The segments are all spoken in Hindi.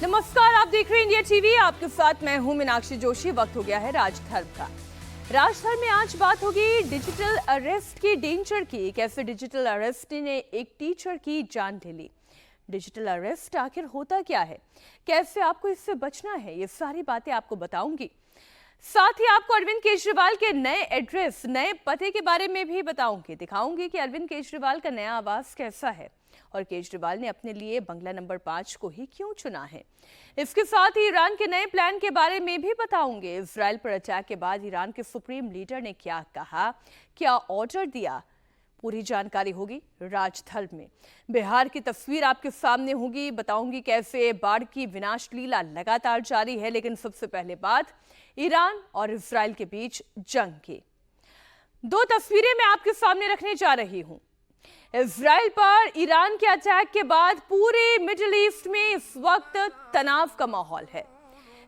नमस्कार, आप देख रहे हैं इंडिया टीवी। आपके साथ मैं हूं मीनाक्षी जोशी। वक्त हो गया है राजधर्म का। राजधर्म में आज बात होगी डिजिटल अरेस्ट की, डेंजर की। कैसे डिजिटल अरेस्ट ने एक टीचर की जान ले ली। डिजिटल अरेस्ट आखिर होता क्या है, कैसे आपको इससे बचना है, ये सारी बातें आपको बताऊंगी। साथ ही आपको अरविंद केजरीवाल के नए एड्रेस, नए पते के बारे में भी बताऊंगी। दिखाऊंगी कि अरविंद केजरीवाल का नया आवास कैसा है और केजरीवाल ने अपने लिए बंगला नंबर 5 को ही क्यों चुना है। इसके साथ ही ईरान के नए प्लान के बारे में भी बताऊंगे। इजराइल पर अटैक के बाद ईरान के सुप्रीम लीडर ने क्या कहा, क्या ऑर्डर दिया, पूरी जानकारी होगी राजधर्म में। बिहार की तस्वीर आपके सामने होगी। बताऊंगी कैसे बाढ़ की विनाश लीला लगातार जारी है। लेकिन सबसे पहले बात ईरान और इजराइल के बीच जंग की। दो तस्वीरें मैं आपके सामने रखने जा रही हूं। इजराइल पर ईरान के अटैक के बाद पूरे मिडिल ईस्ट में इस वक्त तनाव का माहौल है।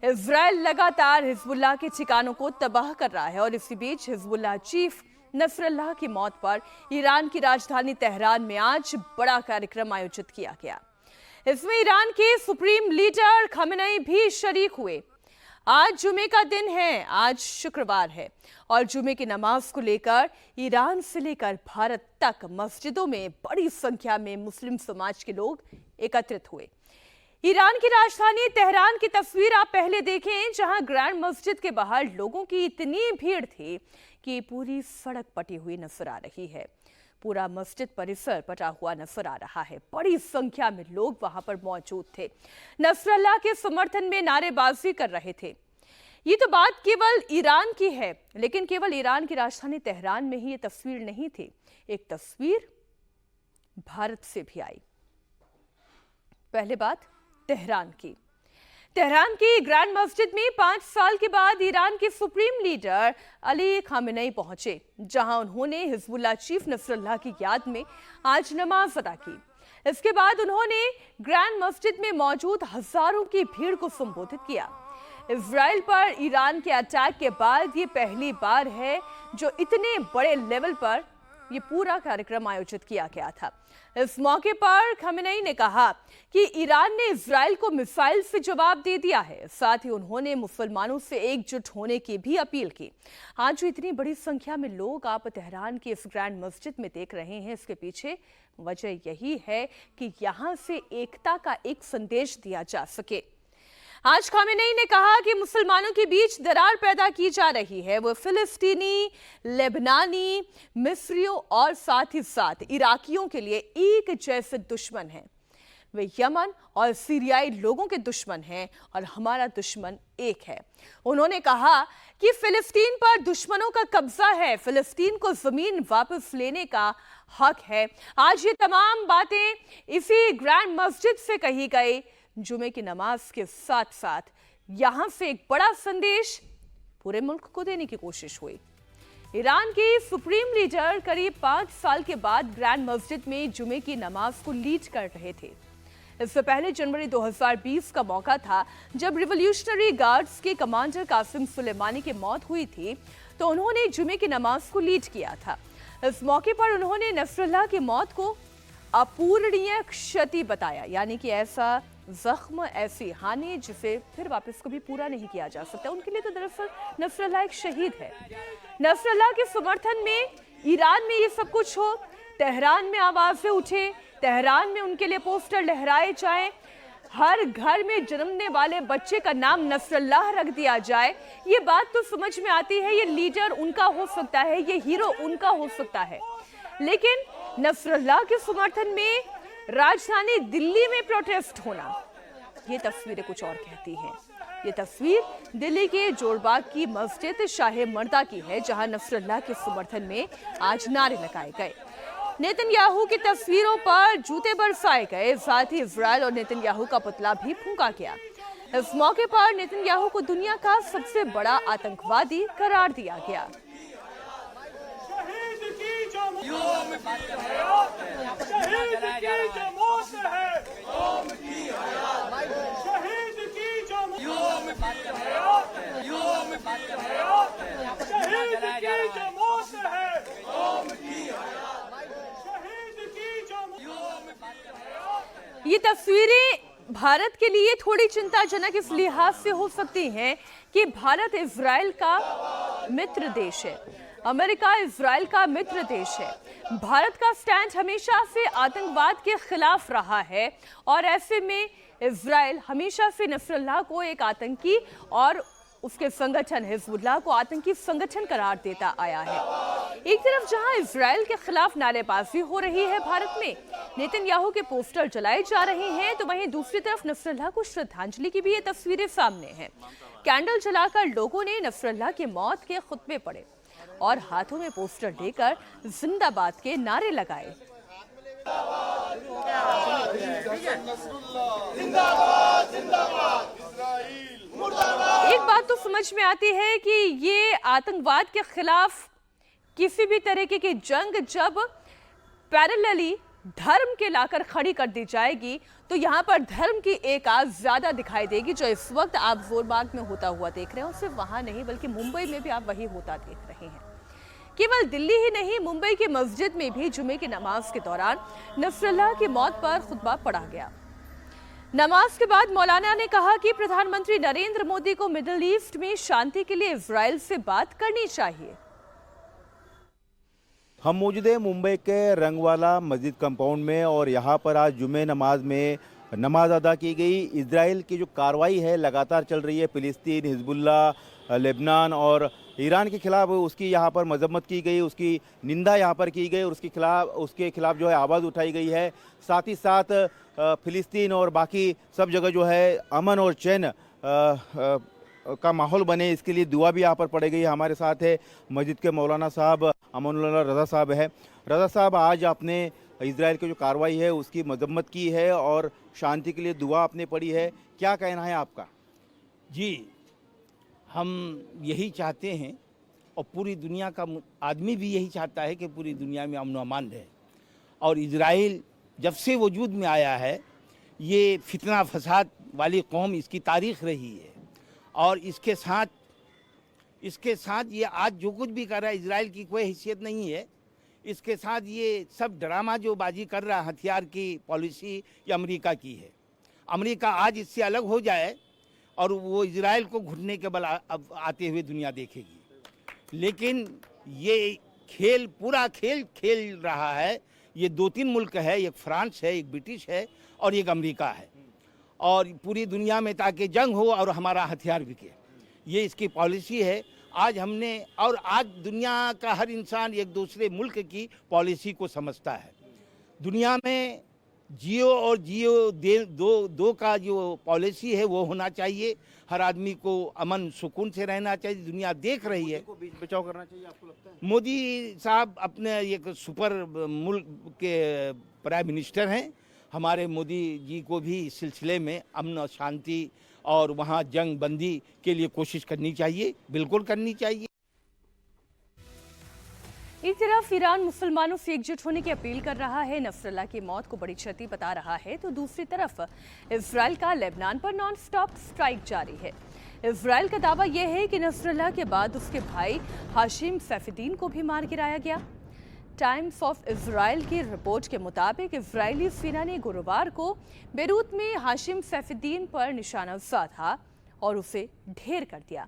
इजराइल लगातार हिजबुल्लाह के ठिकानों को तबाह कर रहा है और इसी बीच हिजबुल्लाह चीफ नसरल्लाह की मौत पर ईरान की राजधानी तेहरान में आज बड़ा कार्यक्रम आयोजित किया गया। इसमें ईरान के सुप्रीम लीडर खमेनेई भी शरीक हुए। आज जुमे का दिन है, आज शुक्रवार है और जुमे की नमाज को लेकर ईरान से लेकर भारत तक मस्जिदों में बड़ी संख्या में मुस्लिम समाज के लोग एकत्रित हुए। ईरान की राजधानी तेहरान की तस्वीर आप पहले देखें, जहां ग्रैंड मस्जिद के बाहर लोगों की इतनी भीड़ थी कि पूरी सड़क पटी हुई नजर आ रही है। पूरा मस्जिद परिसर पटा हुआ नजर आ रहा है। बड़ी संख्या में लोग वहां पर मौजूद थे, नसरल्लाह के समर्थन में नारेबाजी कर रहे थे। ये तो बात केवल ईरान की है, लेकिन केवल ईरान की राजधानी तेहरान में ही ये तस्वीर नहीं थी। एक तस्वीर भारत से भी आई। पहले बात तेहरान की। तेहरान की ग्रैंड मस्जिद में 5 साल के बाद ईरान के सुप्रीम लीडर अली खामेनेई पहुंचे, जहां उन्होंने हिजबुल्लाह चीफ नसरल्लाह की याद में आज नमाज अदा की। इसके बाद उन्होंने ग्रैंड मस्जिद में मौजूद हजारों की भीड़ को संबोधित किया। इजराइल पर ईरान के अटैक के बाद ये पहली बार है जो इतने बड़े लेवल पर ये पूरा कार्यक्रम आयोजित किया गया था। इस मौके पर खमेनेई ने कहा कि ईरान ने इजराइल को मिसाइल से जवाब दे दिया है। साथ ही उन्होंने मुसलमानों से एकजुट होने की भी अपील की। आज जो इतनी बड़ी संख्या में लोग आप तेहरान की इस ग्रैंड मस्जिद में देख रहे हैं, इसके पीछे वजह यही है कि यहां से एकता का एक संदेश दिया जा सके। आज खामेनेई ने कहा कि मुसलमानों के बीच दरार पैदा की जा रही है। वो फिलिस्तीनी, लेबनानी, मिस्रियों और साथ ही साथ इराकियों के लिए एक जैसे दुश्मन हैं। वे यमन और सीरियाई लोगों के दुश्मन हैं और हमारा दुश्मन एक है। उन्होंने कहा कि फिलिस्तीन पर दुश्मनों का कब्जा है, फिलिस्तीन को जमीन वापस लेने का हक है। आज ये तमाम बातें इसी ग्रैंड मस्जिद से कही गई। जुमे की नमाज के साथ साथ यहां से एक बड़ा संदेश पूरे मुल्क को देने की कोशिश हुई। ईरान के सुप्रीम लीडर करीब 5 साल के बाद ग्रैंड मस्जिद में जुमे की नमाज को लीड कर रहे थे। इससे पहले जनवरी 2020 का मौका था, जब रिवॉल्यूशनरी गार्ड्स के कमांडर कासिम सुलेमानी की मौत हुई थी, तो उन्होंने जुमे की नमाज को लीड किया था। इस मौके पर उन्होंने नसरल्लाह की मौत को अपूरणीय क्षति बताया, यानी कि ऐसा जख्म, ऐसी हानि जिसे फिर वापस कभी पूरा नहीं किया जा सकता। उनके लिए तो दरअसल नसरल्लाह एक शहीद है। नसरल्लाह के समर्थन में ईरान में ये सब कुछ हो, तेहरान में आवाजें उठे, तेहरान में उनके लिए पोस्टर लहराए जाएं, हर घर में जन्मने वाले बच्चे का नाम नसरल्लाह रख दिया जाए, ये बात तो समझ में आती है। ये लीडर उनका हो सकता है, ये हीरो उनका हो सकता है, लेकिन नसरल्लाह के समर्थन में राजधानी दिल्ली में प्रोटेस्ट होना, ये तस्वीरें कुछ और कहती हैं। ये तस्वीर दिल्ली के जोरबाग की मस्जिद शाहे मर्दा की है, जहां नसरल्लाह के समर्थन में आज नारे लगाए गए। नेतन्याहू की तस्वीरों पर जूते बरसाए गए। साथ ही इजराइल और नेतन्याहू का पुतला भी फूंका गया। इस मौके पर नेतन्याहू को दुनिया का सबसे बड़ा आतंकवादी करार दिया गया। ये तस्वीरें भारत के लिए थोड़ी चिंताजनक इस लिहाज से हो सकती हैं कि भारत इजराइल का मित्र देश है, अमेरिका इजराइल का मित्र देश है। भारत का स्टैंड हमेशा से आतंकवाद के खिलाफ रहा है और ऐसे में इजराइल हमेशा से नसरुल्लाह को एक आतंकी और उसके संगठन हिजबुल्लाह को आतंकी संगठन करार देता आया है। एक तरफ जहां इजराइल के खिलाफ नारेबाजी हो रही है, भारत में नेतन्याहू के पोस्टर जलाए जा रहे हैं, तो वहीं दूसरी तरफ नसरुल्लाह को श्रद्धांजलि की भी ये तस्वीरें सामने हैं। कैंडल जलाकर लोगों ने नसरुल्लाह की मौत के खुतबे पढ़े और हाथों में पोस्टर लेकर जिंदाबाद के नारे लगाए। एक बात तो समझ में आती है कि ये आतंकवाद के खिलाफ किसी भी तरीके की जंग जब पैरेलली धर्म के लाकर खड़ी कर दी जाएगी तो यहाँ पर धर्म की एक आग ज्यादा दिखाई देगी। जो इस वक्त आप जोरबाग में होता हुआ देख रहे हो, सिर्फ वहां नहीं बल्कि मुंबई में भी आप वही होता देख रहे हैं। केवल दिल्ली ही नहीं, मुंबई की मस्जिद में भी जुमे की नमाज के दौरान नसरुल्लाह की मौत पर खुतबा पढ़ा गया। नमाज के बाद मौलाना ने कहा कि प्रधानमंत्री नरेंद्र मोदी को मिडिल ईस्ट में शांति के लिए इजराइल से बात करनी चाहिए। हम मौजूद हैं मुंबई के रंगवाला मस्जिद कंपाउंड में और यहाँ पर आज जुमे नमाज में नमाज अदा की गई। इजराइल की जो कार्रवाई है लगातार चल रही है, फिलिस्तीन, हिजबुल्लाह, लेबनान और ईरान के खिलाफ उसकी यहाँ पर मजम्मत की गई, उसकी निंदा यहाँ पर की गई और उसके खिलाफ जो है आवाज़ उठाई गई है। साथ ही साथ फिलिस्तीन और बाकी सब जगह जो है अमन और चैन का माहौल बने, इसके लिए दुआ भी यहाँ पर पढ़ी गई। हमारे साथ है मस्जिद के मौलाना साहब अमानुल्लाह रज़ा साहब है। रज़ा साहब, आज आपने इजराइल की जो कार्रवाई है उसकी मजम्मत की है और शांति के लिए दुआ आपने पढ़ी है, क्या कहना है आपका? जी, हम यही चाहते हैं और पूरी दुनिया का आदमी भी यही चाहता है कि पूरी दुनिया में अमन अमान रहे। और इजराइल जब से वजूद में आया है, ये फितना फसाद वाली कौम इसकी तारीख रही है और इसके साथ ये आज जो कुछ भी कर रहा है, इजराइल की कोई हैसियत नहीं है। इसके साथ ये सब ड्रामा जो बाजी कर रहा है, हथियार की पॉलिसी ये अमेरिका की है। अमेरिका आज इससे अलग हो जाए और वो इजराइल को घुटने के बल अब आते हुए दुनिया देखेगी। लेकिन ये पूरा खेल खेल रहा है। ये 2-3 मुल्क है, एक फ्रांस है, एक ब्रिटिश है और एक अमेरिका है, और पूरी दुनिया में ताकि जंग हो और हमारा हथियार बिके, ये इसकी पॉलिसी है। आज दुनिया का हर इंसान एक दूसरे मुल्क की पॉलिसी को समझता है। दुनिया में जियो और जियो दो का जो पॉलिसी है वो होना चाहिए। हर आदमी को अमन सुकून से रहना चाहिए। दुनिया देख रही है। बीच बचाव करना चाहिए, आपको लगता है? मोदी साहब अपने एक सुपर मुल्क के प्राइम मिनिस्टर हैं। हमारे मोदी जी को भी इस सिलसिले में अमन और शांति और वहाँ जंग बंदी के लिए कोशिश करनी चाहिए, बिल्कुल करनी चाहिए। एक तरफ ईरान मुसलमानों से एकजुट होने की अपील कर रहा है, नसरुल्लाह की मौत को बड़ी क्षति बता रहा है, तो दूसरी तरफ इजराइल का लेबनान पर नॉन स्टॉप स्ट्राइक जारी है। इजराइल का दावा यह है कि नसरुल्लाह के बाद उसके भाई हाशिम सैफुद्दीन को भी मार गिराया गया। टाइम्स ऑफ इजराइल की रिपोर्ट के मुताबिक इजरायली सेना ने गुरुवार को बेरूत में हाशिम सैफुद्दीन पर निशाना साधा और उसे ढेर कर दिया।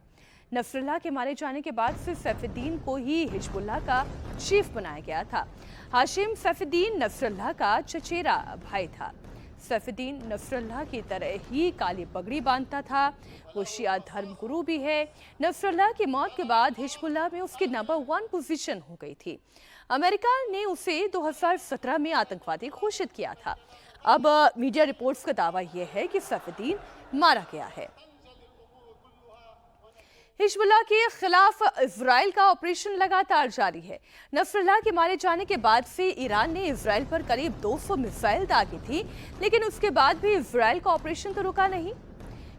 नसरुल्लाह के मारे जाने के बाद से सैफुद्दीन को ही हिजबुल्लाह का चीफ बनाया गया था। हाशिम सैफुद्दीन नसरुल्लाह का चचेरा भाई था। सैफुद्दीन नसरुल्लाह की तरह ही काली पगड़ी बांधता था। वो शिया धर्म गुरु भी है। नसरुल्लाह की मौत के बाद हिजबुल्लाह में उसकी नंबर 1 पोजीशन हो गई थी। अमेरिका ने उसे 2017 में आतंकवादी घोषित किया था। अब मीडिया रिपोर्ट्स का दावा यह है कि सैफुद्दीन मारा गया है। हिजबुल्लाह के खिलाफ इजराइल का ऑपरेशन लगातार जारी है। नसरुल्लाह के मारे जाने के बाद से ईरान ने इजराइल पर करीब 200 मिसाइल दागी थी, लेकिन उसके बाद भी इजराइल का ऑपरेशन तो रुका नहीं।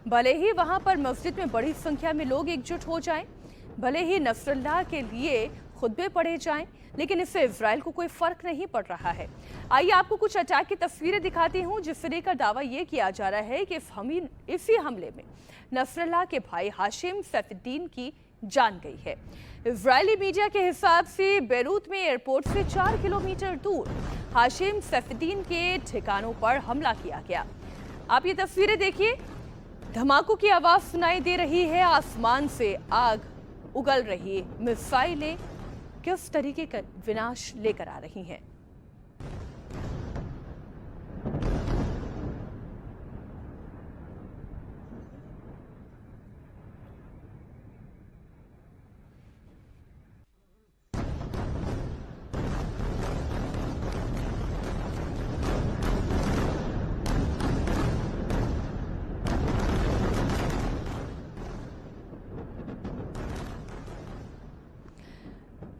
भले ही वहां पर मस्जिद में बड़ी संख्या में लोग एकजुट हो जाएं, भले ही नसरुल्लाह के लिए खुतबे पढ़े जाएं, लेकिन इससे इजराइल को कोई फर्क नहीं पड़ रहा है। आइए आपको कुछ अटैक की तस्वीरें दिखाती हूं, जिससे लेकर दावा यह किया जा रहा है कि इसी हमले में नसरुल्लाह के भाई हाशिम सैफुद्दीन की जान गई है। इजरायली मीडिया के हिसाब से बेरूत में एयरपोर्ट से 4 किलोमीटर दूर हाशिम सैफुद्दीन के ठिकानों पर हमला किया गया। आप ये तस्वीरें देखिए, धमाकों की आवाज सुनाई दे रही है, आसमान से आग उगल रही है, मिसाइलें किस तरीके का विनाश लेकर आ रही हैं।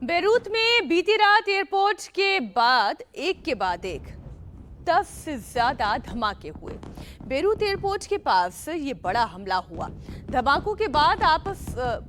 बेरूत में बीती रात एयरपोर्ट के बाद एक 10 से ज्यादा धमाके हुए। बेरूत एयरपोर्ट के पास ये बड़ा हमला हुआ। धमाकों के बाद आपस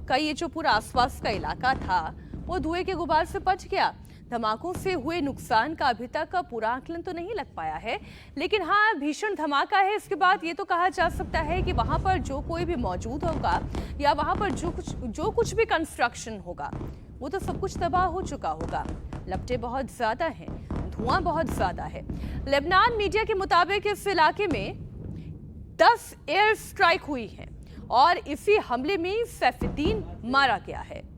का ये जो पूरा आसपास का इलाका था वो धुएं के गुबार से पच गया। धमाकों से हुए नुकसान का अभी तक पूरा आकलन तो नहीं लग पाया है, लेकिन हाँ भीषण धमाका है। इसके बाद ये तो कहा जा सकता है कि वहां पर जो कोई भी मौजूद होगा या वहां पर जो कुछ भी कंस्ट्रक्शन होगा वो तो सब कुछ तबाह हो चुका होगा। लपटें बहुत ज्यादा हैं, धुआं बहुत ज्यादा है। लेबनान मीडिया के मुताबिक इस इलाके में 10 एयर स्ट्राइक हुई है और इसी हमले में सैफुद्दीन मारा गया है।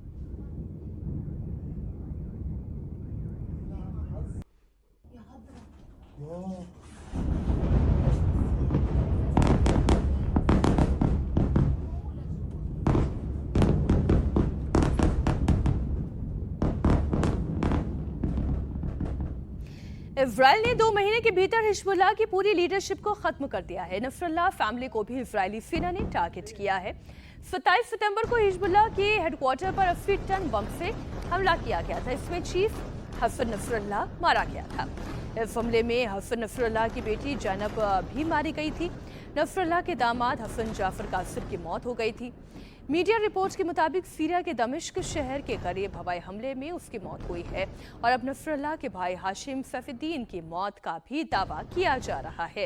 इजराइल ने 2 महीने के भीतर हिजबुल्लाह की पूरी लीडरशिप को खत्म कर दिया है। नसरुल्लाह फैमिली को भी इजरायली सेना ने टारगेट किया है। 27 सितंबर को हिजबुल्लाह के हेडक्वार्टर पर 80 टन बम से हमला किया गया था। इसमें चीफ हसन नसरुल्लाह मारा गया था। इस हमले में हसन नसरुल्लाह की बेटी जैनब भी मारी गई थी। नसरुल्लाह के दामाद हसन जाफर कासिर की मौत हो गई थी। मीडिया रिपोर्ट्स के मुताबिक सीरिया के दमिश्क शहर के करीब हवाई हमले में उसकी मौत हुई है और अब नसरुल्लाह के भाई हाशिम सैफुद्दीन की मौत का भी दावा किया जा रहा है।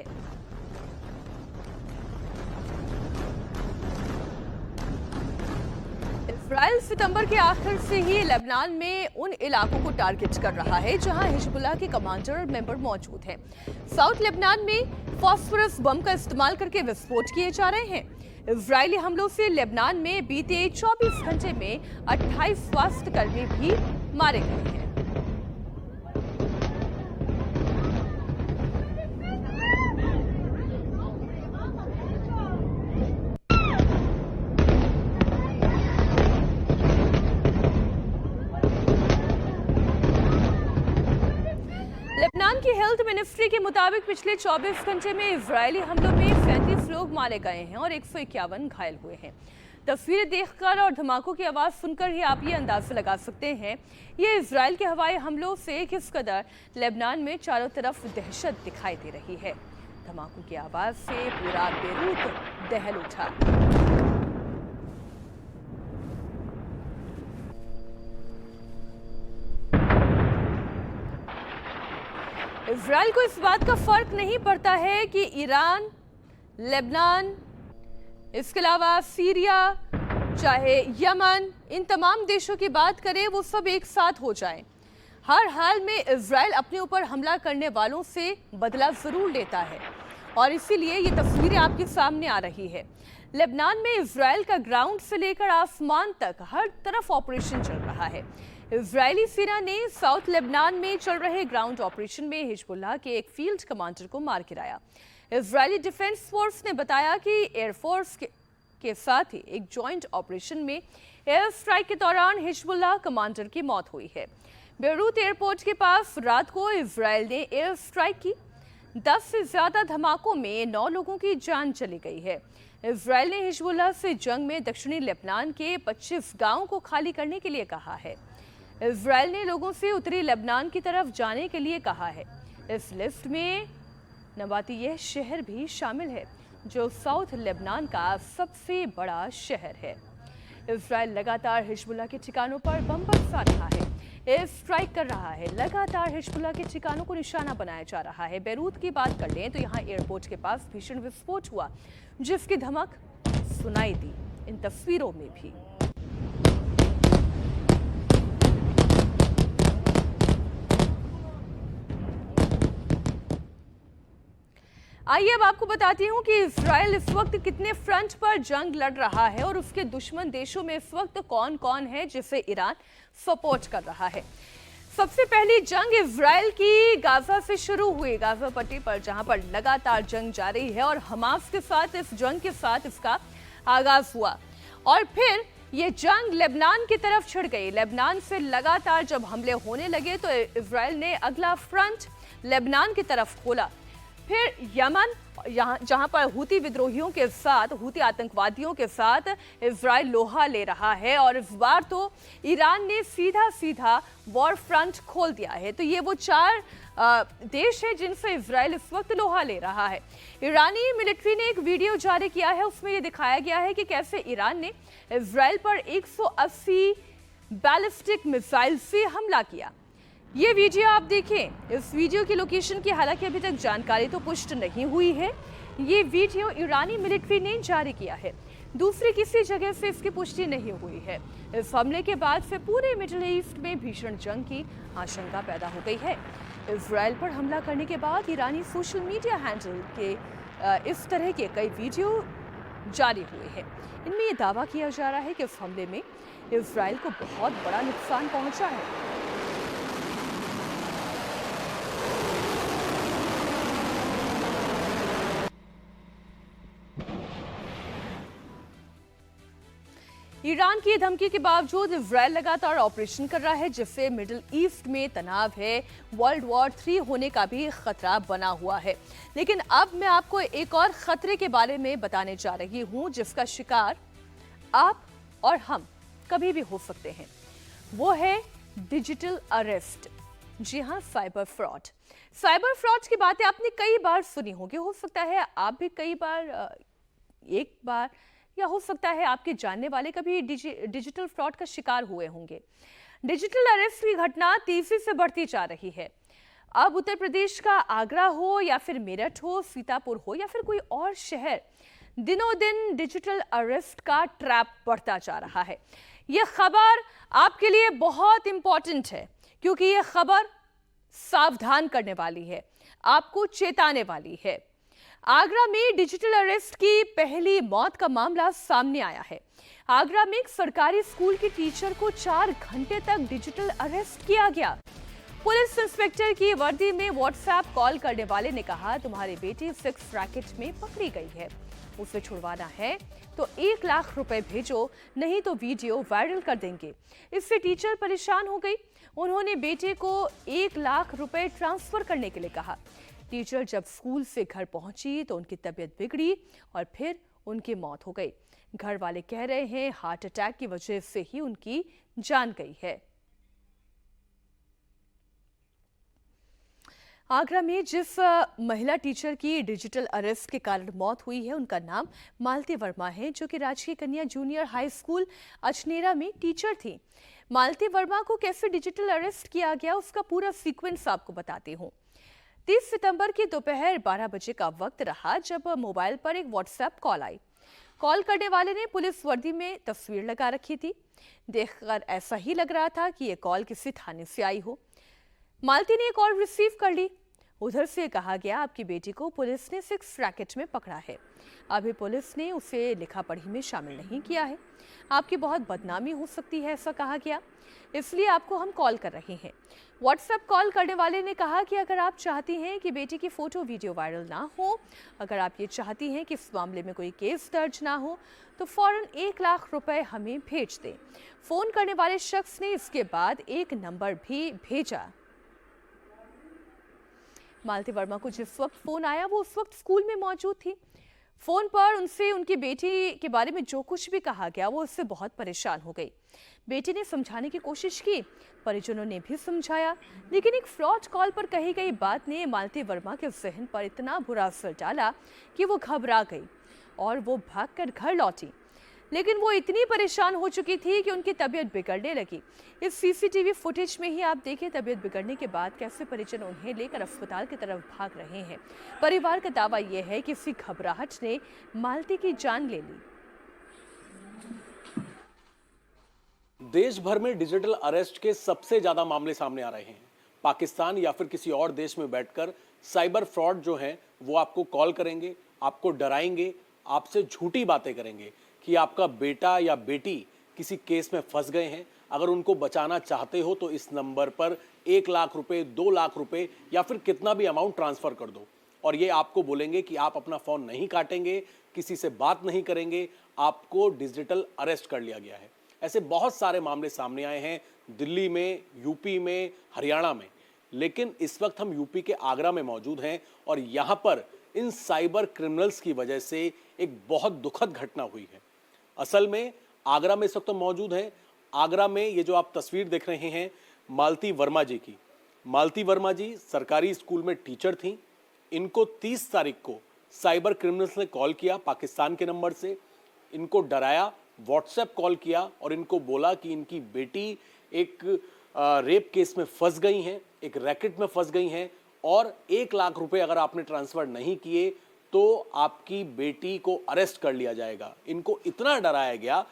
इजराइल सितंबर के आखिर से ही लेबनान में उन इलाकों को टारगेट कर रहा है जहां हिजबुल्लाह के कमांडर और मेंबर मौजूद हैं। साउथ लेबनान में फास्फोरस बम का इस्तेमाल करके विस्फोट किए जा रहे हैं। इजरायली हमलों से लेबनान में बीते 24 घंटे में 28 स्वास्थ्य कर्मी भी मारे गए हैं। लेबनान की हेल्थ मिनिस्ट्री के मुताबिक पिछले 24 घंटे में इजरायली हमलों में 37 लोग मारे गए हैं और 151 घायल हुए हैं। तस्वीरें देखकर और धमाकों की आवाज सुनकर ही आप ये अंदाजा लगा सकते हैं ये इजरायल के हवाई हमलों से किस कदर लेबनान में चारों तरफ दहशत दिखाई दे रही है। धमाकों की आवाज से पूरा बेरूत दहल उठा। इजरायल को इस बात का फर्क नहीं पड़ता है कि ईरान, लेबनान, इसके अलावा सीरिया, चाहे यमन, इन तमाम देशों की बात करें वो सब एक साथ हो जाएं। हर हाल में इजरायल अपने ऊपर हमला करने वालों से बदला जरूर लेता है और इसीलिए ये तस्वीरें आपके सामने आ रही है। लेबनान में इजरायल का ग्राउंड से लेकर आसमान तक हर तरफ ऑपरेशन चल रहा है। इजरायली सेना ने साउथ लेबनान में चल रहे ग्राउंड ऑपरेशन में हिजबुल्लाह के एक फील्ड कमांडर को मार गिराया। इजरायली डिफेंस फोर्स ने बताया कि एयरफोर्स के साथ ही एक जॉइंट ऑपरेशन में एयर स्ट्राइक के दौरान हिजबुल्लाह कमांडर की मौत हुई है। बेरूत एयरपोर्ट के पास रात को इजरायल ने एयर स्ट्राइक की। 10 से ज्यादा धमाकों में 9 लोगों की जान चली गई है। इजरायल ने हिजबुल्लाह से जंग में दक्षिणी लेबनान के 25 गांवों को खाली करने के लिए कहा है। इजरायल ने लोगों से उत्तरी लेबनान की तरफ जाने के लिए कहा है। इस लिस्ट में नबातियह शहर भी शामिल है जो साउथ लेबनान का सबसे बड़ा शहर है। इजरायल लगातार हिजबुल्लाह के ठिकानों पर बम बरसा रहा है, एयर स्ट्राइक कर रहा है। लगातार हिजबुल्लाह के ठिकानों को निशाना बनाया जा रहा है। बेरूत की बात कर लें तो यहाँ एयरपोर्ट के पास भीषण विस्फोट हुआ जिसकी धमक सुनाई दी इन तस्वीरों में भी। आइए अब आपको बताती हूँ कि इजराइल इस वक्त कितने फ्रंट पर जंग लड़ रहा है और उसके दुश्मन देशों में इस वक्त कौन कौन है जिसे ईरान सपोर्ट कर रहा है। सबसे पहली जंग इजराइल की गाजा से शुरू हुई, गाजा पट्टी पर, जहां पर लगातार जंग जारी है और हमास के साथ इस जंग के साथ इसका आगाज हुआ और फिर ये जंग लेबनान की तरफ छिड़ गई। लेबनान से लगातार जब हमले होने लगे तो इजराइल ने अगला फ्रंट लेबनान की तरफ खोला। फिर यमन, जहां पर हूती विद्रोहियों के साथ, हूती आतंकवादियों के साथ इजराइल लोहा ले रहा है और इस बार तो ईरान ने सीधा सीधा वॉर फ्रंट खोल दिया है। तो ये वो 4 देश है जिनसे इजराइल इस वक्त लोहा ले रहा है। ईरानी मिलिट्री ने एक वीडियो जारी किया है, उसमें ये दिखाया गया है कि कैसे ईरान ने इजराइल पर 180 बैलिस्टिक मिसाइल से हमला किया। ये वीडियो आप देखें। इस वीडियो की लोकेशन की हालांकि अभी तक जानकारी तो पुष्ट नहीं हुई है। ये वीडियो ईरानी मिलिट्री ने जारी किया है, दूसरी किसी जगह से इसकी पुष्टि नहीं हुई है। इस हमले के बाद से पूरे मिडिल ईस्ट में भीषण जंग की आशंका पैदा हो गई है। इजराइल पर हमला करने के बाद ईरानी सोशल मीडिया हैंडल के इस तरह के कई वीडियो जारी हुए हैं। इनमें यह दावा किया जा रहा है कि इस हमले में इजराइल को बहुत बड़ा नुकसान पहुंचा है। ईरान की धमकी के बावजूद इजराइल लगातार ऑपरेशन कर रहा है, जिससे मिडिल ईस्ट में तनाव है, वर्ल्ड वॉर 3 होने का भी खतरा बना हुआ है। लेकिन अब मैं आपको एक और खतरे के बारे में बताने जा रही हूं जिसका शिकार आप और हम कभी भी हो सकते हैं। वो है डिजिटल अरेस्ट। जी हां, साइबर फ्रॉड। साइबर फ्रॉड की बातें आपने कई बार सुनी होगी, हो सकता है आप भी कई बार, एक बार या हो सकता है आपके जानने वाले कभी डिजिटल फ्रॉड का शिकार हुए होंगे। डिजिटल अरेस्ट की घटना तेजी से बढ़ती जा रही है। अब उत्तर प्रदेश का आगरा हो या फिर मेरठ हो, सीतापुर हो या फिर कोई और शहर, दिनों दिन डिजिटल अरेस्ट का ट्रैप बढ़ता जा रहा है। यह खबर आपके लिए बहुत इंपॉर्टेंट है क्योंकि यह खबर सावधान करने वाली है, आपको चेताने वाली है। आगरा में डिजिटल अरेस्ट की पहली मौत का मामला सामने आया है। आगरा में एक सरकारी स्कूल की टीचर को 4 घंटे तक डिजिटल अरेस्ट किया गया। पुलिस इंस्पेक्टर की वर्दी में व्हाट्सएप कॉल करने वाले ने कहा, तुम्हारी बेटी सेक्स रैकेट में पकड़ी गई है, उसे छुड़वाना है तो 1 लाख रुपए भेजो, नहीं तो वीडियो वायरल कर देंगे। इससे टीचर परेशान हो गई। उन्होंने बेटे को 1 लाख रुपए ट्रांसफर करने के लिए कहा। टीचर जब स्कूल से घर पहुंची तो उनकी तबीयत बिगड़ी और फिर उनकी मौत हो गई। घर वाले कह रहे हैं हार्ट अटैक की वजह से ही उनकी जान गई है। आगरा में जिस महिला टीचर की डिजिटल अरेस्ट के कारण मौत हुई है, उनका नाम मालती वर्मा है, जो कि राजकीय कन्या जूनियर हाई स्कूल अचनेरा में टीचर थी। मालती वर्मा को कैसे डिजिटल अरेस्ट किया गया, उसका पूरा सीक्वेंस आपको बताती हूँ। 30 सितंबर की दोपहर 12 बजे का वक्त रहा जब मोबाइल पर एक व्हाट्सएप कॉल आई। कॉल करने वाले ने पुलिस वर्दी में तस्वीर लगा रखी थी। देखकर ऐसा ही लग रहा था कि यह कॉल किसी थाने से आई हो। मालती ने कॉल रिसीव कर ली। उधर से कहा गया, आपकी बेटी को पुलिस ने सेक्स रैकेट में पकड़ा है। अभी पुलिस ने उसे लिखा पढ़ी में शामिल नहीं किया है, आपकी बहुत बदनामी हो सकती है, ऐसा कहा गया, इसलिए आपको हम कॉल कर रहे हैं। व्हाट्सएप कॉल करने वाले ने कहा कि अगर आप चाहती हैं कि बेटी की फोटो वीडियो वायरल ना हो, अगर आप ये चाहती हैं कि इस मामले में कोई केस दर्ज ना हो, तो फौरन 1 लाख रुपए हमें भेज दें। फोन करने वाले शख्स ने इसके बाद एक नंबर भी भेजा। मालती वर्मा को जिस वक्त फोन आया वो उस वक्त स्कूल में मौजूद थी। फोन पर उनसे उनकी बेटी के बारे में जो कुछ भी कहा गया वो उससे बहुत परेशान हो गई। बेटी ने समझाने की कोशिश की, परिजनों ने भी समझाया, लेकिन एक फ्रॉड कॉल पर कही गई बात ने मालती वर्मा के जहन पर इतना बुरा असर डाला कि वो घबरा गई और वो भागकर घर लौटी। लेकिन वो इतनी परेशान हो चुकी थी कि उनकी तबीयत बिगड़ने लगी। इस सीसीटीवी फुटेज में ही आप देखें तबीयत बिगड़ने के बाद कैसे परिजन उन्हें लेकर अस्पताल की तरफ भाग रहे हैं। परिवार का दावा यह है कि इसी घबराहट ने मालती की जान ले ली। देश भर में डिजिटल अरेस्ट के सबसे ज्यादा मामले सामने आ रहे हैं। पाकिस्तान या फिर किसी और देश में बैठकर साइबर फ्रॉड जो हैं वो आपको कॉल करेंगे, आपको डराएंगे, आपसे झूठी बातें करेंगे कि आपका बेटा या बेटी किसी केस में फंस गए हैं। अगर उनको बचाना चाहते हो तो इस नंबर पर 1 लाख रुपए, 2 लाख रुपए या फिर कितना भी अमाउंट ट्रांसफर कर दो, और ये आपको बोलेंगे कि आप अपना फोन नहीं काटेंगे, किसी से बात नहीं करेंगे, आपको डिजिटल अरेस्ट कर लिया गया है। ऐसे बहुत सारे मामले सामने आए हैं दिल्ली में, यूपी में, हरियाणा में। लेकिन इस वक्त हम यूपी के आगरा में मौजूद हैं और यहां पर इन साइबर क्रिमिनल्स की वजह से एक बहुत दुखद घटना हुई है। असल में आगरा में इस वक्त हम मौजूद हैं। आगरा में ये जो आप तस्वीर देख रहे हैं मालती वर्मा जी की। मालती वर्मा जी सरकारी स्कूल में टीचर थी। इनको 30 तारीख को साइबर क्रिमिनल्स ने कॉल किया पाकिस्तान के नंबर से, इनको डराया, व्हाट्सएप कॉल किया और इनको बोला कि इनकी बेटी एक रेप केस में फंस गई हैं, एक रैकेट में फंस गई हैं और 1 लाख रुपए अगर आपने ट्रांसफर नहीं किए तो आपकी बेटी को अरेस्ट कर लिया जाएगा। इनको इतना डराया गया,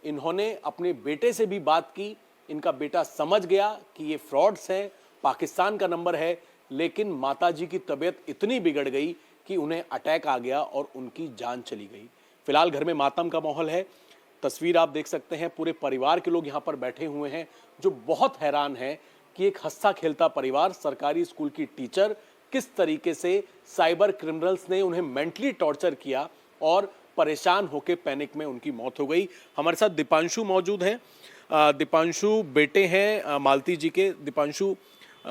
इन्होंने अपने बेटे से भी बात की। इनका बेटा समझ गया कि ये फ्रॉड्स हैं, पाकिस्तान का नंबर है, लेकिन माताजी की तबीयत इतनी बिगड़ गई कि उन्हें अटैक आ गया और उनकी जान चली गई। फिलहाल घर में मातम का माहौल है। तस्वीर आप देख सकते हैं, पूरे परिवार के लोग यहाँ पर बैठे हुए हैं जो बहुत हैरान हैं कि एक हंसता खेलता परिवार, सरकारी स्कूल की टीचर, किस तरीके से साइबर क्रिमिनल्स ने उन्हें मेंटली टॉर्चर किया और परेशान होकर पैनिक में उनकी मौत हो गई। हमारे साथ दीपांशु मौजूद हैं। दीपांशु बेटे हैं मालती जी के। दीपांशु,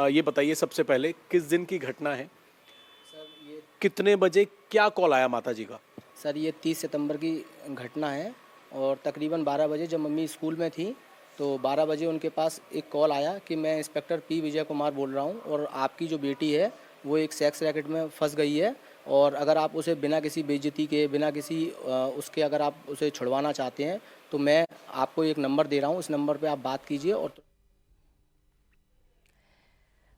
ये बताइए सबसे पहले किस दिन की घटना है? सर ये कितने बजे क्या कॉल आया माता जी का? सर ये 30 सितंबर की घटना है और तकरीबन 12 बजे जब मम्मी स्कूल में थी तो 12 बजे उनके पास एक कॉल आया कि मैं इंस्पेक्टर पी विजय कुमार बोल रहा हूं और आपकी जो बेटी है वो एक सेक्स रैकेट में फंस गई है और अगर आप उसे बिना किसी बेइज्जती के, बिना किसी उसके अगर आप उसे छुड़वाना चाहते हैं तो मैं आपको एक नंबर दे रहा हूं, इस नंबर पे आप बात कीजिए। और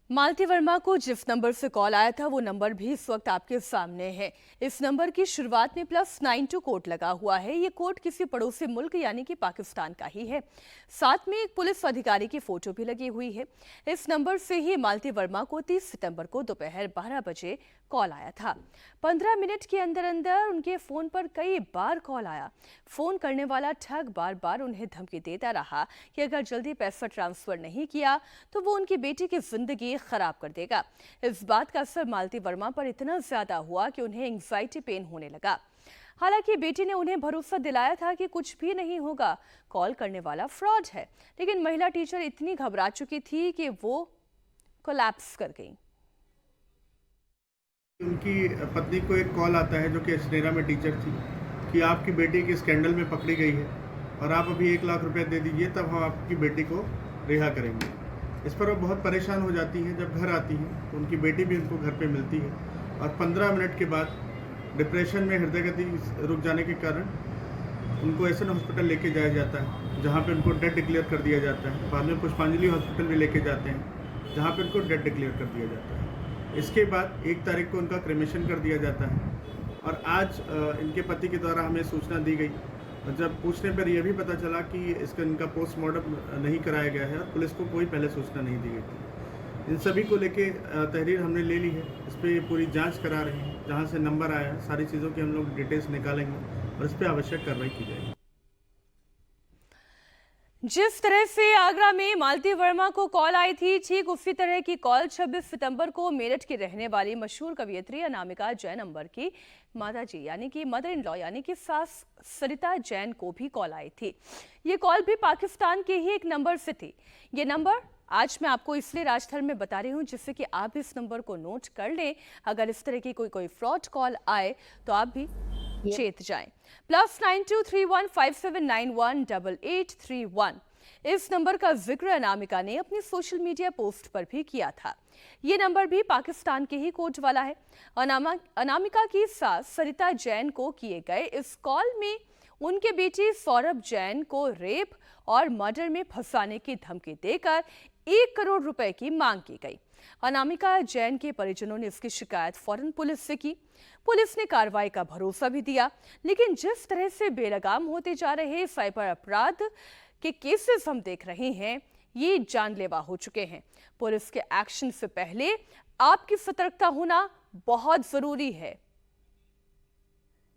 मालती वर्मा को जिस नंबर से कॉल आया था वो नंबर भी इस वक्त आपके सामने है। इस नंबर की शुरुआत में +92 कोड लगा हुआ है। ये कोड किसी पड़ोसी मुल्क यानी कि पाकिस्तान का ही है। साथ में एक पुलिस अधिकारी की फोटो भी लगी हुई है। इस नंबर से ही मालती वर्मा को 30 सितंबर को दोपहर 12 बजे कॉल आया था। 15 मिनट के अंदर अंदर उनके फोन पर कई बार कॉल आया। फोन करने वाला ठग बार बार उन्हें धमकी देता रहा कि अगर जल्दी पैसा ट्रांसफर नहीं किया तो वो उनकी बेटी की जिंदगी खराब कर देगा। इस बात का असर मालती वर्मा पर इतना ज्यादा हुआ कि उन्हें एंग्जाइटी पेन होने लगा। हालांकि बेटी ने उन्हें भरोसा दिलाया था कि कुछ भी नहीं होगा, कॉल करने वाला फ्रॉड है, लेकिन महिला टीचर इतनी घबरा चुकी थी कि वो कोलैप्स कर गई। उनकी पत्नी को एक कॉल आता है जो कि स्नेरा में टीचर थी कि आपकी बेटी की स्कैंडल में पकड़ी गई है और आप अभी 1 लाख रुपए दे दीजिए तब हम आपकी बेटी को रिहा करेंगे। इस पर वो बहुत परेशान हो जाती हैं। जब घर आती हैं तो उनकी बेटी भी उनको घर पे मिलती है और 15 मिनट के बाद डिप्रेशन में हृदय गति रुक जाने के कारण उनको एसएन हॉस्पिटल लेके जाया जाता है जहाँ पे उनको डेड डिक्लेयर कर दिया जाता है। बाद में पुष्पांजलि हॉस्पिटल भी लेके जाते हैं जहाँ पे उनको डेड डिक्लेयर कर दिया जाता है। इसके बाद 1 तारीख को उनका क्रेमेशन कर दिया जाता है और आज इनके पति के द्वारा हमें सूचना दी गई और जब पूछने पर यह भी पता चला कि इसका इनका पोस्टमार्टम नहीं कराया गया है और पुलिस को कोई पहले सूचना नहीं दी गई थी। इन सभी को लेके तहरीर हमने ले ली है। इस पर पूरी जांच करा रहे हैं। जहां से नंबर आया सारी चीज़ों की हम लोग डिटेल्स निकालेंगे और इस पर आवश्यक कार्रवाई की जाएगी। जिस तरह से आगरा में मालती वर्मा को कॉल आई थी, ठीक उसी तरह की कॉल 26 सितंबर को मेरठ की रहने वाली मशहूर कवियत्री अनामिका जैन अंबर की माता जी यानी कि मदर इन लॉ यानी कि सास सरिता जैन को भी कॉल आई थी। ये कॉल भी पाकिस्तान के ही एक नंबर से थी। ये नंबर आज मैं आपको इसलिए राजधर्म में बता रही हूँ जिससे कि आप इस नंबर को नोट कर लें। अगर इस तरह की कोई फ्रॉड कॉल आए तो आप भी चेत जाएं। +923157918831। इस नंबर का जिक्र अनामिका ने अपनी सोशल मीडिया पोस्ट पर भी किया था। ये नंबर भी पाकिस्तान के ही कोड वाला है। अनामिका की सास सरिता जैन को किए गए इस कॉल में उनके बेटी सौरभ जैन को रेप और मर्डर में फंसाने की धमकी देकर 1 करोड़ रुपए की मांग की गई। अनामिका जैन के परिजनों ने इसकी शिकायत फौरन पुलिस से की। पुलिस ने कार्रवाई का भरोसा भी दिया, लेकिन जिस तरह से बेलगाम होते जा रहे साइबर अपराध के केसेस हम देख रहे हैं, ये जानलेवा हो चुके हैं। पुलिस के एक्शन से पहले आपकी सतर्कता होना बहुत जरूरी है।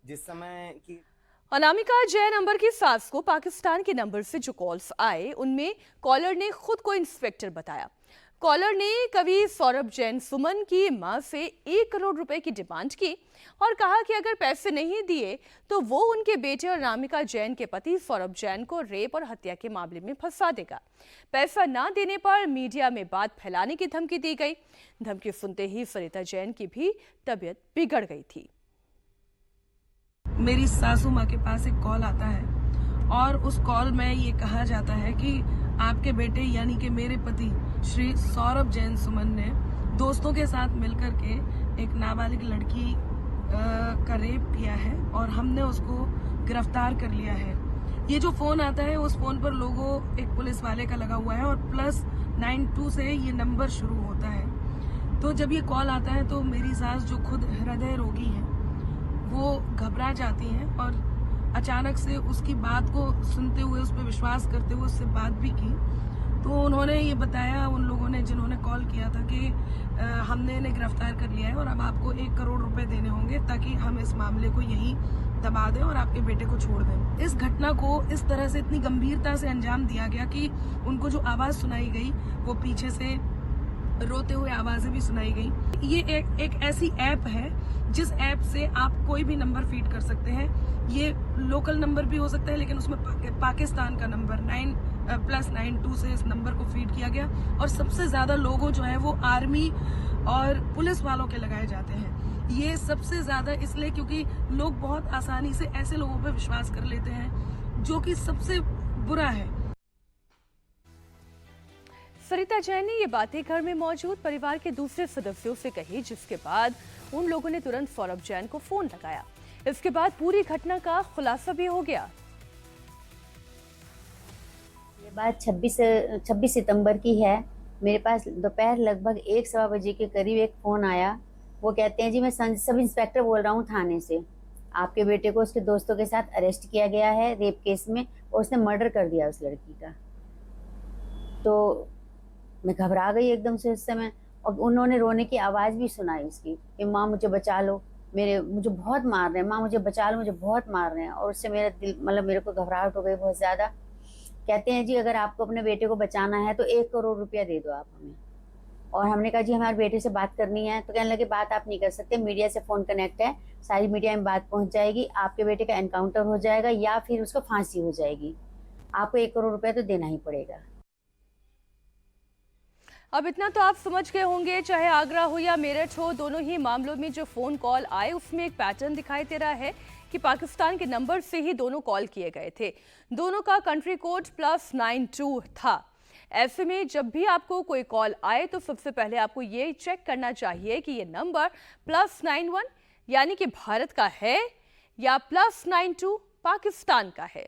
जिस समय की अनामिका जैन अंबर की सास को पाकिस्तान के नंबर से जो कॉल्स आए उनमें कॉलर ने खुद को इंस्पेक्टर बताया। कॉलर ने कवि सौरभ जैन सुमन की मां से 1 करोड़ रुपए की डिमांड की और कहा कि अगर पैसे नहीं दिए तो वो उनके बेटे और अनामिका जैन के पति सौरभ जैन को रेप और हत्या के मामले में फंसा देगा। पैसा ना देने पर मीडिया में बात फैलाने की धमकी दी गई। धमकी सुनते ही सरिता जैन की भी तबीयत बिगड़ गई थी। मेरी सासू माँ के पास एक कॉल आता है और उस कॉल में ये कहा जाता है कि आपके बेटे यानी कि मेरे पति श्री सौरभ जैन सुमन ने दोस्तों के साथ मिलकर के एक नाबालिग लड़की का रेप किया है और हमने उसको गिरफ्तार कर लिया है। ये जो फोन आता है उस फोन पर लोगो एक पुलिस वाले का लगा हुआ है और +92 से ये नंबर शुरू होता है। तो जब ये कॉल आता है तो मेरी सास जो खुद हृदय रोगी है वो घबरा जाती हैं और अचानक से उसकी बात को सुनते हुए उस पर विश्वास करते हुए उससे बात भी की तो उन्होंने ये बताया उन लोगों ने जिन्होंने कॉल किया था कि हमने इन्हें गिरफ्तार कर लिया है और अब आपको 1 करोड़ रुपए देने होंगे ताकि हम इस मामले को यहीं दबा दें और आपके बेटे को छोड़ दें। इस घटना को इस तरह से इतनी गंभीरता से अंजाम दिया गया कि उनको जो आवाज़ सुनाई गई वो पीछे से रोते हुए आवाजें भी सुनाई गई। ये एक ऐसी ऐप है जिस ऐप से आप कोई भी नंबर फीड कर सकते हैं। ये लोकल नंबर भी हो सकता है लेकिन उसमें पाकिस्तान का नंबर 9+92 से इस नंबर को फीड किया गया और सबसे ज्यादा लोगो जो है वो आर्मी और पुलिस वालों के लगाए जाते हैं। ये सबसे ज्यादा इसलिए क्योंकि लोग बहुत आसानी से ऐसे लोगों पर विश्वास कर लेते हैं जो कि सबसे बुरा है। सरिता जैन ने ये बातें घर में मौजूद परिवार के दूसरे सदस्यों से कही, जिसके बाद उन लोगों ने तुरंत सौरभ जैन को फोन लगाया। इसके बाद पूरी घटना का खुलासा भी हो गया। ये बात 26 सितंबर की है। मेरे पास दोपहर लगभग 1-1:15 बजे के करीब एक फोन आया। वो कहते हैं जी मैं सब इंस्पेक्टर बोल रहा हूँ थाने से, आपके बेटे को उसके दोस्तों के साथ अरेस्ट किया गया है रेप केस में और उसने मर्डर कर दिया उस लड़की का। तो मैं घबरा गई एकदम से उस समय और उन्होंने रोने की आवाज़ भी सुनाई उसकी कि माँ मुझे बचा लो, मुझे बहुत मार रहे हैं, माँ मुझे बचा लो, मुझे बहुत मार रहे हैं। और उससे मेरा दिल मेरे को घबराहट हो गई बहुत ज़्यादा। कहते हैं जी अगर आपको अपने बेटे को बचाना है तो 1 करोड़ रुपया दे दो आप हमें। और हमने कहा जी हमारे बेटे से बात करनी है। तो कहने लगे बात आप नहीं कर सकते, मीडिया से फ़ोन कनेक्ट है, सारी मीडिया में बात पहुँच जाएगी, आपके बेटे का एनकाउंटर हो जाएगा या फिर उसको फांसी हो जाएगी, आपको 1 करोड़ रुपया तो देना ही पड़ेगा। अब इतना तो आप समझ गए होंगे, चाहे आगरा हो या मेरठ हो, दोनों ही मामलों में जो फोन कॉल आए उसमें एक पैटर्न दिखाई दे रहा है कि पाकिस्तान के नंबर से ही दोनों कॉल किए गए थे। दोनों का कंट्री कोड +92 था। ऐसे में जब भी आपको कोई कॉल आए तो सबसे पहले आपको ये चेक करना चाहिए कि ये नंबर +91 यानी कि भारत का है या +92 पाकिस्तान का है।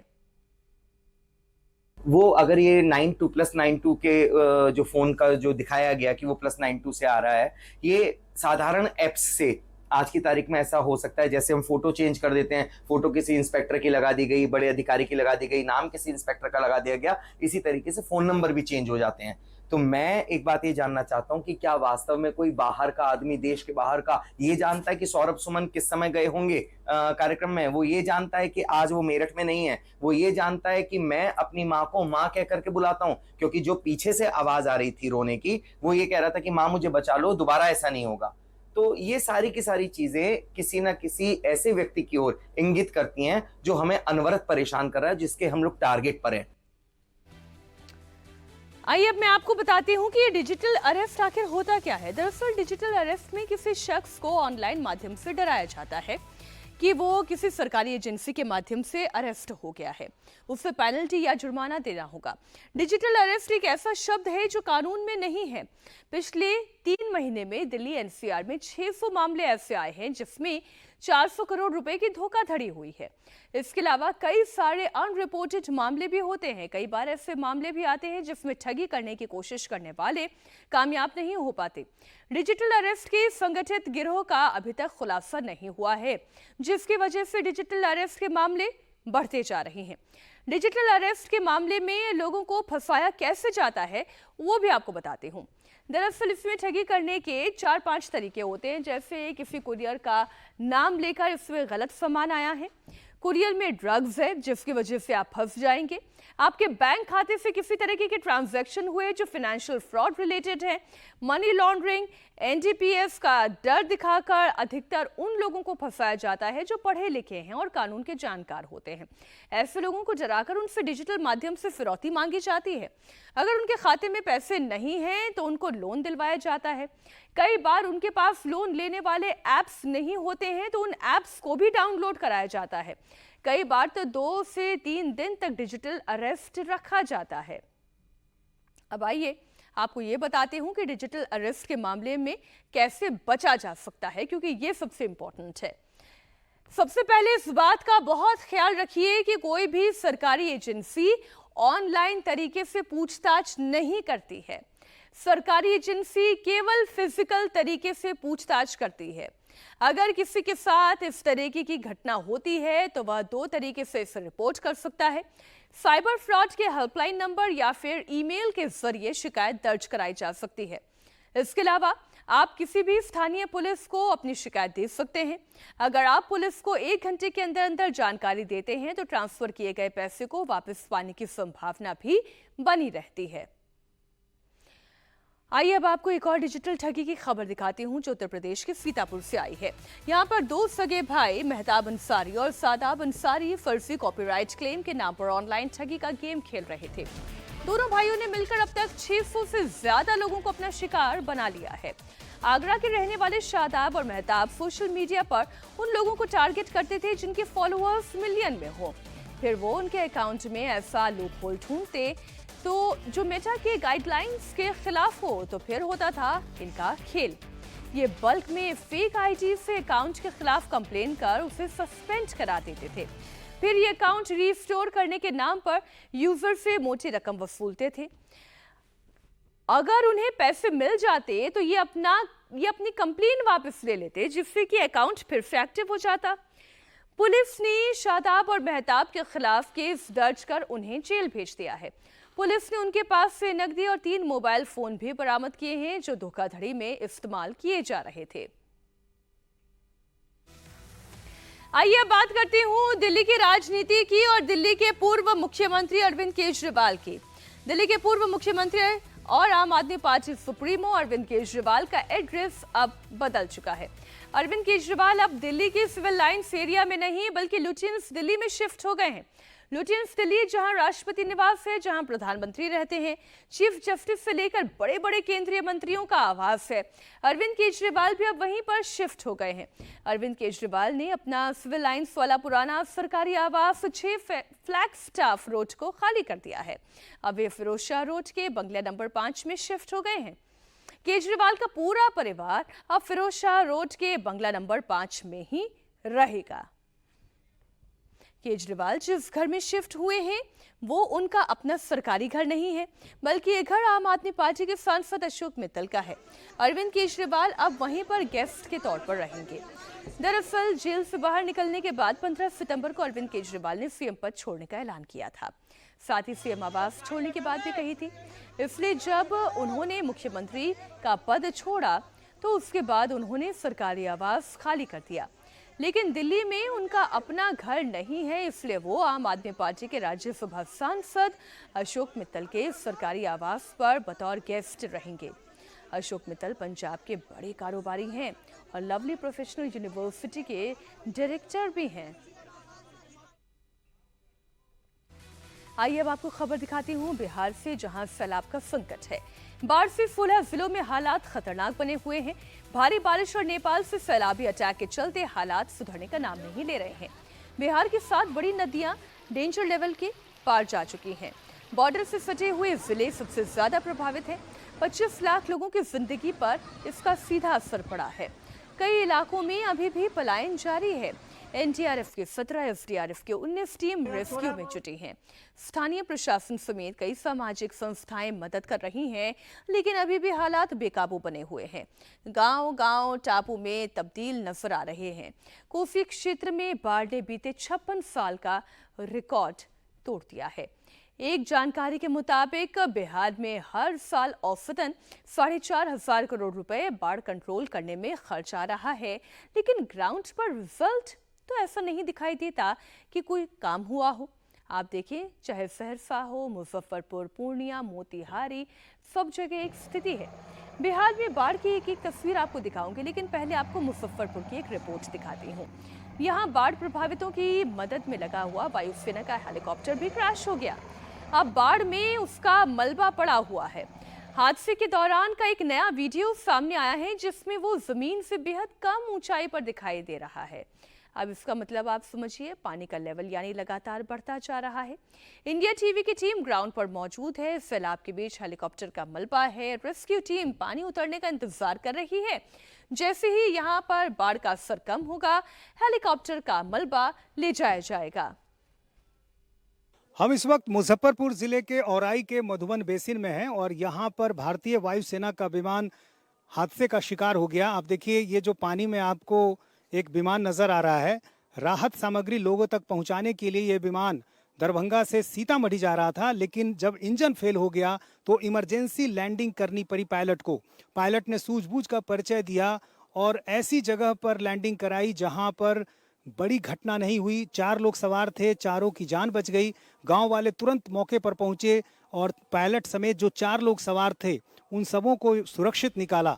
वो अगर ये 92+92 के जो फोन का जो दिखाया गया कि वो +92 से आ रहा है, ये साधारण एप्स से आज की तारीख में ऐसा हो सकता है जैसे हम फोटो चेंज कर देते हैं, फोटो किसी इंस्पेक्टर की लगा दी गई, बड़े अधिकारी की लगा दी गई, नाम किसी इंस्पेक्टर का लगा दिया गया, इसी तरीके से फोन नंबर भी चेंज हो जाते हैं। तो मैं एक बात ये जानना चाहता हूं कि क्या वास्तव में कोई बाहर का आदमी, देश के बाहर का, ये जानता है कि सौरभ सुमन किस समय गए होंगे कार्यक्रम में? वो ये जानता है कि आज वो मेरठ में नहीं है? वो ये जानता है कि मैं अपनी माँ को माँ कह करके बुलाता हूँ? क्योंकि जो पीछे से आवाज आ रही थी रोने की, वो ये कह रहा था कि माँ मुझे बचा लो, दोबारा ऐसा नहीं होगा। तो ये सारी की सारी चीजें किसी ना किसी ऐसे व्यक्ति की ओर इंगित करती हैं जो हमें अनवरत परेशान कर रहा है, जिसके हम लोग टारगेट पर हैं। आइए अब मैं आपको बताती हूँ कि ये डिजिटल अरेस्ट आखिर होता क्या है। दरअसल डिजिटल अरेस्ट में किसी शख्स को ऑनलाइन माध्यम से डराया जाता है कि वो किसी सरकारी एजेंसी के माध्यम से अरेस्ट हो गया है, उससे पेनल्टी या जुर्माना देना होगा। डिजिटल अरेस्ट एक ऐसा शब्द है जो कानून में नहीं है। पिछले 3 महीने में दिल्ली एनसीआर में 600 मामले ऐसे आए हैं जिसमें 400 करोड़ रुपए की धोखाधड़ी हुई है। इसके अलावा कई सारे अनरिपोर्टेड मामले भी होते हैं। कई बार ऐसे मामले भी आते हैं जिसमें ठगी करने की कोशिश करने वाले कामयाब नहीं हो पाते। डिजिटल अरेस्ट के संगठित गिरोह का अभी तक खुलासा नहीं हुआ है, जिसकी वजह से डिजिटल अरेस्ट के मामले बढ़ते जा रहे हैं। डिजिटल अरेस्ट के मामले में लोगों को फंसाया कैसे जाता है वो भी आपको बताती हूँ। दरअसल इसमें ठगी करने के 4-5 तरीके होते हैं। जैसे किसी कुरियर का नाम लेकर इसमें गलत सामान आया है, कुरियर में ड्रग्स है जिसकी वजह से आप फंस जाएंगे, आपके बैंक खाते से किसी तरीके के ट्रांजैक्शन हुए जो फाइनेंशियल फ्रॉड रिलेटेड है, मनी लॉन्ड्रिंग, एनडीपीएस का डर दिखाकर अधिकतर उन लोगों को फंसाया जाता है जो पढ़े लिखे हैं और कानून के जानकार होते हैं। ऐसे लोगों को डराकर उनसे डिजिटल माध्यम से फिरौती मांगी जाती है। अगर उनके खाते में पैसे नहीं हैं तो उनको लोन दिलवाया जाता है। कई बार उनके पास लोन लेने वाले ऐप्स नहीं होते हैं तो उन ऐप्स को भी डाउनलोड कराया जाता है। कई बार तो 2 से 3 दिन तक डिजिटल अरेस्ट रखा जाता है। अब आइए आपको ये बताते हूं कि डिजिटल अरेस्ट के मामले में कैसे बचा जा सकता है, क्योंकि ये सबसे इंपॉर्टेंट है। सबसे पहले इस बात का बहुत ख्याल रखिए कि कोई भी सरकारी एजेंसी ऑनलाइन तरीके से पूछताछ नहीं करती है। सरकारी एजेंसी केवल फिजिकल तरीके से पूछताछ करती है। अगर किसी के साथ इस तरीके की घटना होती है तो वह 2 तरीके से इसे रिपोर्ट कर सकता है। साइबर फ्रॉड के हेल्पलाइन नंबर या फिर ईमेल के जरिए शिकायत दर्ज कराई जा सकती है। इसके अलावा आप किसी भी स्थानीय पुलिस को अपनी शिकायत दे सकते हैं। अगर आप पुलिस को 1 घंटे के अंदर अंदर जानकारी देते हैं तो ट्रांसफर किए गए पैसे को वापस पाने की संभावना भी बनी रहती है। आइए अब आपको एक और डिजिटल ठगी की खबर दिखाती हूं जो उत्तर प्रदेश के सीतापुर से आई है। यहां पर 2 सगे भाई मेहताब अंसारी और सादाब अंसारी फर्जी कॉपीराइट क्लेम के नाम पर ऑनलाइन ठगी का गेम खेल रहे थे। दोनों भाइयों ने मिलकर अब तक 600 से ज्यादा लोगों को अपना शिकार बना लिया है। आगरा के रहने वाले शादाब और मेहताब सोशल मीडिया पर उन लोगों को टारगेट करते थे जिनके फॉलोअर्स मिलियन में हो। फिर वो उनके अकाउंट में ऐसा लूपहोल ढूंढते तो जो मेटा के गाइडलाइंस के खिलाफ हो, तो फिर होता था इनका खेल। ये बल्क में फेक आईडी से अकाउंट के खिलाफ कंप्लेन कर उसे सस्पेंड करा देते थे। फिर ये अकाउंट रिस्टोर करने के नाम पर यूजर से मोटी रकम वसूलते थे। अगर उन्हें पैसे मिल जाते तो ये अपनी कंप्लेन वापस ले लेते, जिससे कि अकाउंट फिर से एक्टिव हो जाता। पुलिस ने शादाब और मेहताब के खिलाफ केस दर्ज कर उन्हें जेल भेज दिया है। पुलिस ने उनके पास से नकदी और 3 मोबाइल फोन भी बरामद किए हैं जो धोखाधड़ी में इस्तेमाल किए जा रहे थे। आइए बात करती हूं दिल्ली की राजनीति की और दिल्ली के पूर्व मुख्यमंत्री अरविंद केजरीवाल की। दिल्ली के पूर्व मुख्यमंत्री और आम आदमी पार्टी सुप्रीमो अरविंद केजरीवाल का एड्रेस अब बदल चुका है। अरविंद केजरीवाल अब दिल्ली की सिविल लाइन्स एरिया में नहीं बल्कि लुटियंस दिल्ली में शिफ्ट हो गए हैं। लुटियंस दिल्ली जहां राष्ट्रपति निवास है, जहां प्रधानमंत्री रहते हैं, चीफ जस्टिस से लेकर बड़े बड़े केंद्रीय मंत्रियों का आवास है। अरविंद केजरीवाल भी अब वहीं पर शिफ्ट हो गए हैं। अरविंद केजरीवाल ने अपना सिविल लाइन्स वाला पुराना सरकारी आवास 6 फ्लैगस्टाफ रोड को खाली कर दिया है। अब वे फिरोज शाह रोड के बंगला नंबर 5 में शिफ्ट हो गए हैं। केजरीवाल का पूरा परिवार अब फिरोज शाह रोड के बंगला नंबर 5 में ही रहेगा। केजरीवाल जिस घर में शिफ्ट हुए हैं वो उनका अपना सरकारी घर नहीं है, बल्कि ये घर आम आदमी पार्टी के सांसद अशोक मित्तल का है। अरविंद केजरीवाल अब वहीं पर गेस्ट के तौर पर रहेंगे। दरअसल जेल से बाहर निकलने के बाद 15 सितंबर को अरविंद केजरीवाल ने सीएम पद छोड़ने का ऐलान किया था। साथ ही सीएम आवास छोड़ने की बात भी कही थी। इसलिए जब उन्होंने मुख्यमंत्री का पद छोड़ा तो उसके बाद उन्होंने सरकारी आवास खाली कर दिया। लेकिन दिल्ली में उनका अपना घर नहीं है, इसलिए वो आम आदमी पार्टी के राज्यसभा सांसद अशोक मित्तल के सरकारी आवास पर बतौर गेस्ट रहेंगे। अशोक मित्तल पंजाब के बड़े कारोबारी हैं और लवली प्रोफेशनल यूनिवर्सिटी के डायरेक्टर भी हैं। आइए अब आपको खबर दिखाती हूँ बिहार से, जहां सैलाब का संकट है। बाढ़ से 16 जिलों में हालात खतरनाक बने हुए हैं। भारी बारिश और नेपाल से सैलाबी अटैक के चलते हालात सुधरने का नाम नहीं ले रहे हैं। बिहार की 7 बड़ी नदियां डेंजर लेवल के पार जा चुकी हैं। बॉर्डर से सटे हुए जिले सबसे ज्यादा प्रभावित हैं। 25 लाख लोगों की जिंदगी पर इसका सीधा असर पड़ा है। कई इलाकों में अभी भी पलायन जारी है। एनडीआरएफ के 17, एसडीआरएफ के 19 टीम रेस्क्यू में जुटी हैं। स्थानीय प्रशासन समेत कई सामाजिक संस्थाएं मदद कर रही हैं, लेकिन अभी भी हालात बेकाबू बने हुए हैं। गांव-गांव टापू में तब्दील नजर आ रहे हैं। कोसी क्षेत्र में बाढ़ ने बीते 56 साल का रिकॉर्ड तोड़ दिया है। एक जानकारी के मुताबिक बिहार में हर साल औसतन 4,500 करोड़ रुपए बाढ़ कंट्रोल करने में खर्च आ रहा है, लेकिन ग्राउंड पर रिजल्ट तो ऐसा नहीं दिखाई देता कि कोई काम हुआ हो। आप देखिए, चाहे सहरसा हो, मुजफ्फरपुर, पूर्णिया, मोतिहारी, सब जगह एक स्थिति है। बिहार में बाढ़ की एक तस्वीर आपको दिखाऊंगी, लेकिन पहले आपको मुजफ्फरपुर की एक रिपोर्ट दिखाती हूँ। यहाँ बाढ़ प्रभावितों की मदद में लगा हुआ वायुसेना का हेलीकॉप्टर भी क्रैश हो गया। अब बाढ़ में उसका मलबा पड़ा हुआ है। हादसे के दौरान का एक नया वीडियो सामने आया है, जिसमें वो जमीन से बेहद कम ऊंचाई पर दिखाई दे रहा है। अब इसका मतलब आप समझिए, पानी का लेवल यानी लगातार बढ़ता जा रहा है। इंडिया टीवी की टीम ग्राउंड पर मौजूद है। सैलाब के बीच हेलीकॉप्टर का मलबा है। रेस्क्यू टीम पानी उतरने का इंतजार कर रही है। जैसे ही यहाँ पर बाढ़ का असर कम होगा, हेलीकॉप्टर का मलबा ले जाया जाएगा। हम इस वक्त मुजफ्फरपुर जिले के औराई के मधुबन बेसिन में हैं और यहाँ पर भारतीय वायुसेना का विमान हादसे का शिकार हो गया। आप देखिए, ये जो पानी में आपको एक विमान नजर आ रहा है, राहत सामग्री लोगों तक पहुंचाने के लिए ये विमान दरभंगा से सीतामढ़ी जा रहा था, लेकिन जब इंजन फेल हो गया तो इमरजेंसी लैंडिंग करनी पड़ी पायलट को। पायलट ने सूझबूझ का परिचय दिया और ऐसी जगह पर लैंडिंग कराई जहां पर बड़ी घटना नहीं हुई। 4 लोग सवार थे, चारों की जान बच गई। गांव वाले तुरंत मौके पर पहुंचे और पायलट समेत जो 4 लोग सवार थे उन सबों को सुरक्षित निकाला।